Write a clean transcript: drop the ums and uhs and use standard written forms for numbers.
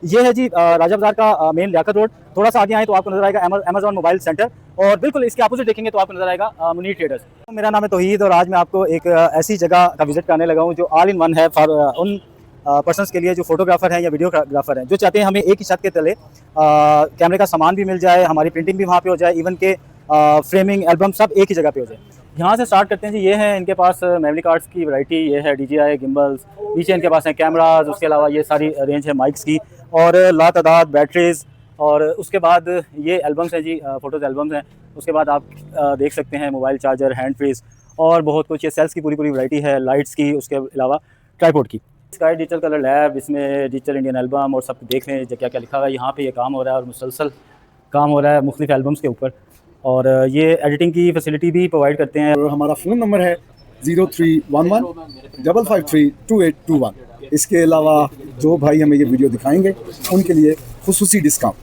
ये है जी राजा बाजार का मेन लियाकत रोड। थोड़ा सा आगे आए तो आपको नजर आएगा अमेजॉन मोबाइल सेंटर, और बिल्कुल इसके अपोजिट देखेंगे तो आपको नजर आएगा मुनीर ट्रेडर्स। मेरा नाम है तौहीद और आज मैं आपको एक ऐसी जगह का विजिट कराने लगा हूँ जो ऑल इन वन है फॉर उन पर्सनस के लिए जो फोटोग्राफर हैं या वीडियोग्राफर हैं, जो चाहते हैं हमें एक ही छत के तले कैमरे का सामान भी मिल जाए, हमारी प्रिंटिंग भी वहाँ पे हो जाए, इवन के फ्रेमिंग एल्बम सब एक ही जगह पे हो जाए। यहाँ से स्टार्ट करते हैं जी। ये है इनके पास मेमोरी कार्ड्स की वैरायटी, ये है DJI गिम्बल्स, पीछे इनके पास हैं कैमराज, उसके अलावा ये सारी रेंज है माइक्स की और लातादाद बैटरीज। और उसके बाद ये एल्बम्स हैं जी, फ़ोटोज़ एल्बम्स हैं। उसके बाद आप देख सकते हैं मोबाइल चार्जर, हैंड फ्रीज और बहुत कुछ। ये सेल्स की पूरी पूरी वैरायटी है, लाइट्स की, उसके अलावा ट्राइपॉड की। स्काई डिजिटल कलर लैब, इसमें डिजिटल इंडियन एल्बम और सब देख लें क्या क्या लिखा हुआ है। यहाँ पे ये काम हो रहा है और मुसलसल काम हो रहा है मुख्तलिफ एल्बम्स के ऊपर, और ये एडिटिंग की फैसिलिटी भी प्रोवाइड करते हैं। और हमारा फ़ोन नंबर है 0311 5532821। इसके अलावा जो भाई हमें ये वीडियो दिखाएंगे उनके लिए खुसूसी डिस्काउंट।